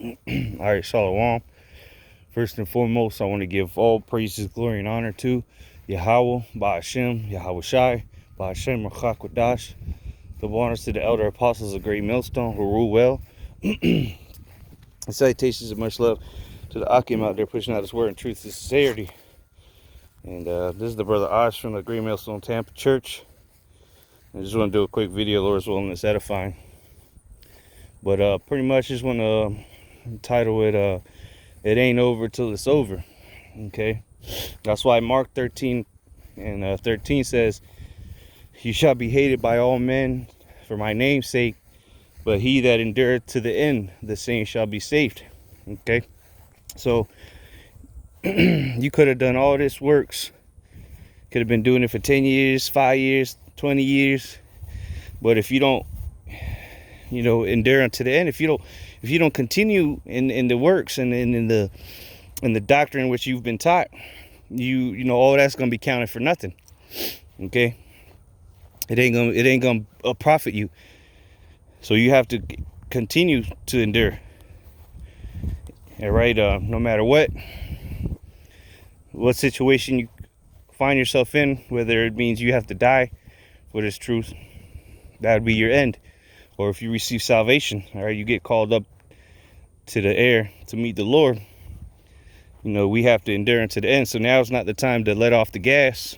All right, Shalom. First and foremost, I want to give all praises, glory, and honor to Yahweh, Ba'ashem, Yahweh Shai, Ba'ashem, Rachakwadash. Double honors to the elder apostles of Great Millstone who rule well. And salutations and much love to the Akim out there pushing out his word in truth and sincerity. And this is the brother Osh from the Great Millstone Tampa Church. I just want to do a quick video, Lord's willing, it's edifying. But pretty much just want to title it, It Ain't Over Till It's Over. Okay? That's why Mark 13 and 13 says, You shall be hated by all men for my name's sake, but he that endureth to the end, the same shall be saved. Okay? So, you could have done all this works. Could have been doing it for 10 years, 5 years, 20 years. But if you don't, endure unto the end, if you don't continue in the works and in the doctrine which you've been taught, all that's gonna be counted for nothing. Okay? It ain't gonna profit you. So you have to continue to endure. All right, no matter what situation you find yourself in, whether it means you have to die for this truth, that would be your end. Or if you receive salvation, all right, you get called up to the air to meet the Lord, we have to endure unto the end. So now is not the time to let off the gas.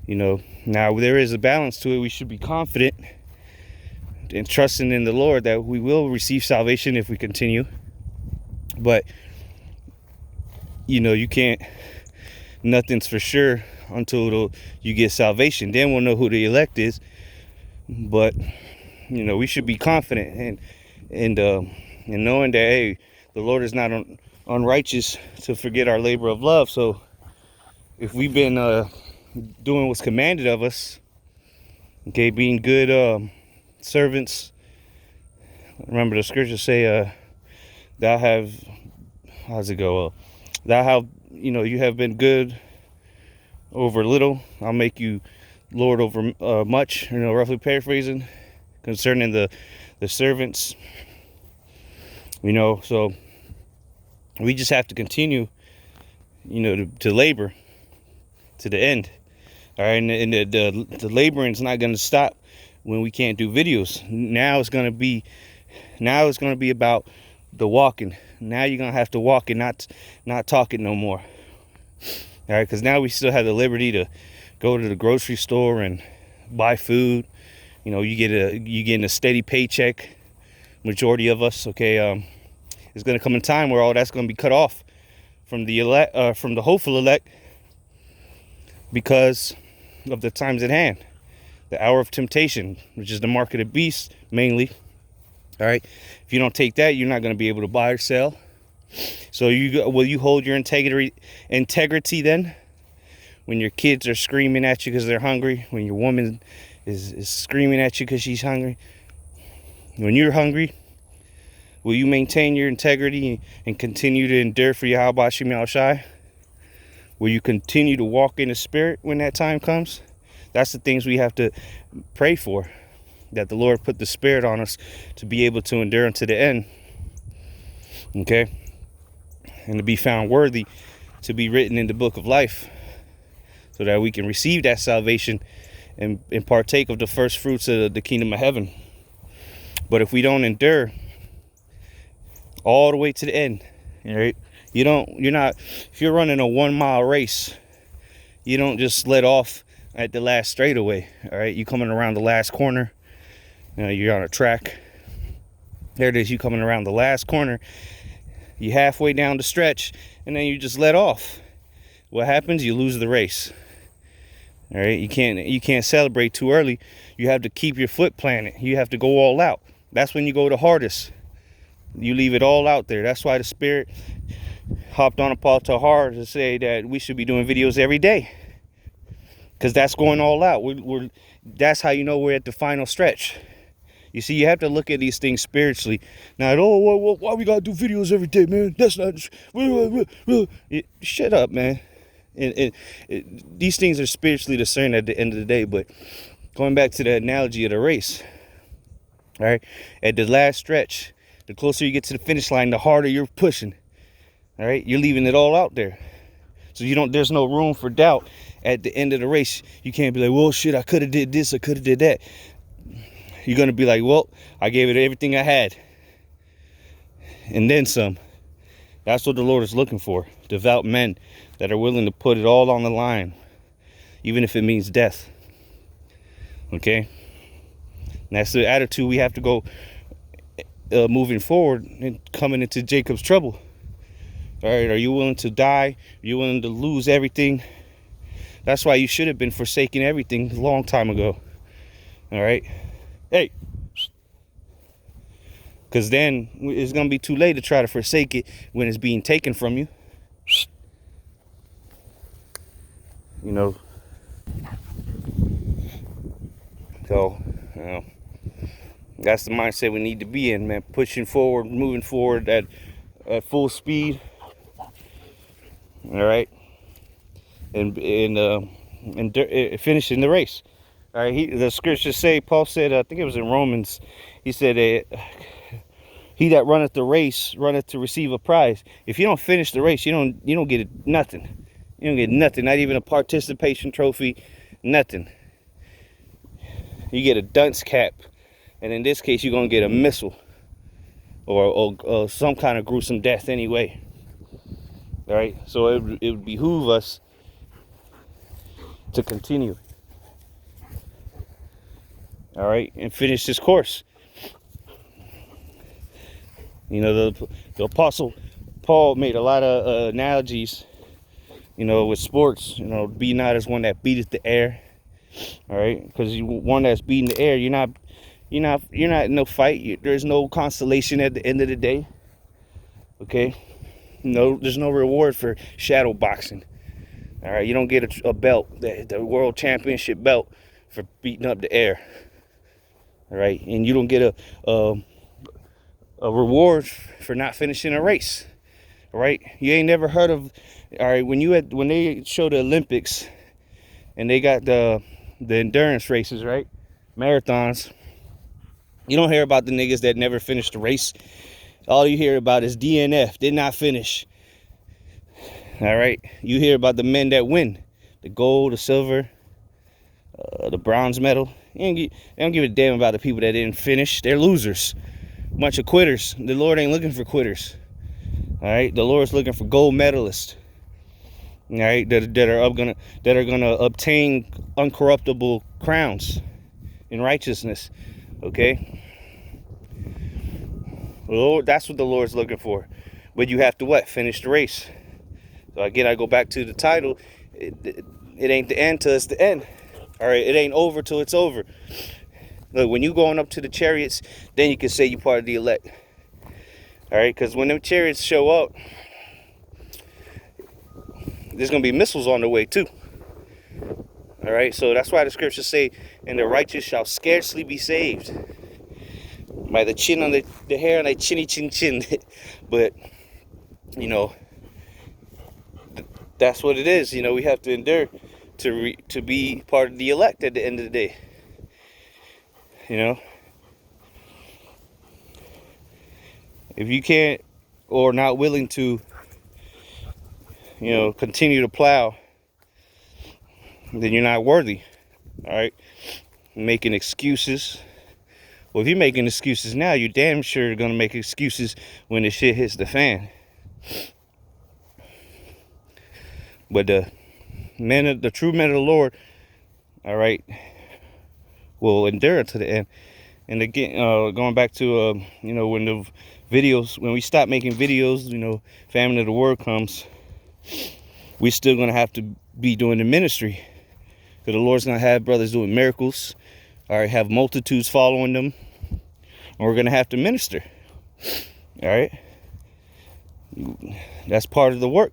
Now there is a balance to it. We should be confident and trusting in the Lord that we will receive salvation if we continue. But you can't, nothing's for sure until you get salvation. Then we'll know who the elect is. But we should be confident and knowing that, hey, the Lord is not unrighteous to forget our labor of love. So if we've been doing what's commanded of us, okay, being good servants. Remember the scriptures say, thou have, how's it go? Thou have, you have been good over little, I'll make you Lord over much, roughly paraphrasing, concerning the servants. So we just have to continue, to labor to the end. All right, and the laboring is not going to stop when we can't do videos. Now it's going to be about the walking. Now you're going to have to walk and not talking no more. All right, because now we still have the liberty to go to the grocery store and buy food. You getting a steady paycheck. Majority of us, okay. It's going to come a time where all that's going to be cut off from the elect, from the hopeful elect, because of the times at hand, the hour of temptation, which is the mark of the beast mainly. All right, if you don't take that, you're not going to be able to buy or sell. So will you hold your integrity then? When your kids are screaming at you because they're hungry, when your woman is screaming at you because she's hungry, when you're hungry, will you maintain your integrity and continue to endure for Yahweh Shem Shai? Will you continue to walk in the spirit when that time comes? That's the things we have to pray for, that the Lord put the spirit on us to be able to endure unto the end. Okay? And to be found worthy to be written in the book of life, so that we can receive that salvation and partake of the first fruits of the kingdom of heaven. But if we don't endure all the way to the end, right? If you're running a 1 mile race, you don't just let off at the last straightaway. All right, you coming around the last corner, you're on a track. There it is, you coming around the last corner, you halfway down the stretch, and then you just let off. What happens? You lose the race. All right, you can't celebrate too early. You have to keep your foot planted. You have to go all out. That's when you go the hardest. You leave it all out there. That's why the Spirit hopped on Paul to hard to say that we should be doing videos every day, because that's going all out. That's how we're at the final stretch. You see, you have to look at these things spiritually. Not, why we gotta do videos every day, man? That's not. Shut up, man. These things are spiritually discerned at the end of the day. But going back to the analogy of the race, all right, at the last stretch, The closer you get to the finish line, the harder you're pushing. All right, you're leaving it all out there. So there's no room for doubt at the end of the race. You can't be like, well, shit, I could have did this, I could have did that. You're going to be like, well, I gave it everything I had. And then some. That's what the Lord is looking for. Devout men that are willing to put it all on the line, even if it means death. Okay? And that's the attitude we have to go moving forward and coming into Jacob's trouble. All right, are you willing to die? Are you willing to lose everything? That's why you should have been forsaking everything a long time ago. All right? Hey. Because then it's going to be too late to try to forsake it when it's being taken from you. You know. So, you know, that's the mindset we need to be in, man. Pushing forward, moving forward at full speed. All right. And finishing the race. All right. The scriptures say, Paul said, I think it was in Romans, he said, he that runneth the race runneth to receive a prize. If you don't finish the race, you don't get nothing. You don't get nothing, not even a participation trophy, nothing. You get a dunce cap, and in this case, you're gonna get a missile or some kind of gruesome death anyway. All right, so it would behoove us to continue. All right, and finish this course. You know, the Apostle Paul made a lot of analogies, you know, with sports. You know, be not as one that beateth the air. All right, because one that's beating the air, you're not in no fight. There's no consolation at the end of the day. Okay, no, there's no reward for shadow boxing. All right, you don't get a belt, the world championship belt, for beating up the air. All right, and you don't get a reward for not finishing a race. All right, you ain't never heard of, all right, when they show the Olympics and they got the endurance races, right, marathons, you don't hear about the niggas that never finished the race. All you hear about is DNF, did not finish. All right, you hear about the men that win, the gold, the silver, the bronze medal. They don't give a damn about the people that didn't finish. They're losers. Bunch of quitters. The Lord ain't looking for quitters. All right, the Lord's looking for gold medalists. All right, that are gonna obtain uncorruptible crowns in righteousness. Okay, Lord, that's what the Lord's looking for. But you have to what? Finish the race. So again, I go back to the title. It ain't the end till it's the end. All right, it ain't over till it's over. Look, when you going up to the chariots, then you can say you part of the elect. All right, because when them chariots show up, there's going to be missiles on the way too. All right, so that's why the scriptures say, and the righteous shall scarcely be saved. By the chin on the hair on their chinny chin chin. But, you know, that's what it is. You know, we have to endure to be part of the elect at the end of the day. You know, if you can't or not willing to, you know, continue to plow, then you're not worthy. All right, making excuses. Well, if you're making excuses now, you're damn sure gonna make excuses when the shit hits the fan. But the true men of the Lord, all right, will endure to the end. And again, going back to you know, when we stop making videos, you know, famine of the word comes, we're still gonna have to be doing the ministry, because the Lord's gonna have brothers doing miracles, all right, have multitudes following them, and we're gonna have to minister. All right, that's part of the work.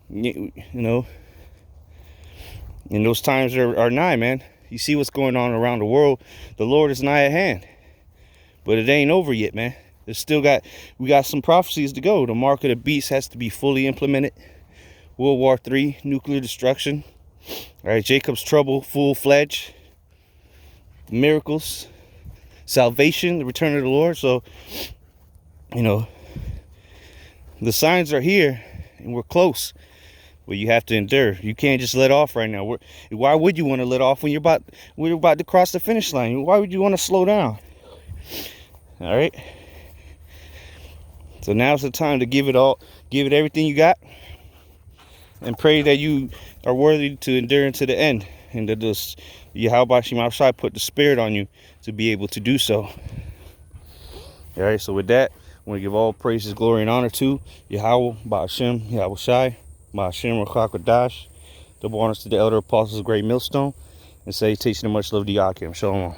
You know, and those times are nigh, man. You see what's going on around the world. The Lord is nigh at hand. But it ain't over yet, man. We got some prophecies to go. The mark of the beast has to be fully implemented. World War III, nuclear destruction. All right, Jacob's trouble, full-fledged. Miracles, salvation, the return of the Lord. So You know, the signs are here and we're close, but you have to endure. You can't just let off right now. Why would you want to let off when we're about to cross the finish line? Why would you want to slow down? All right. So now's the time to give it everything you got, and pray that you are worthy to endure into the end, and that this Yahweh Shema Shai put the spirit on you to be able to do so. All right. So with that, I want to give all praises, glory, and honor to Yahweh, Ba'ashem, Yahweh Shai, Ba'ashem, Rachakadash. Double honors to the elder apostles of Great Millstone, and salutation and much love to Yakim. Shalom.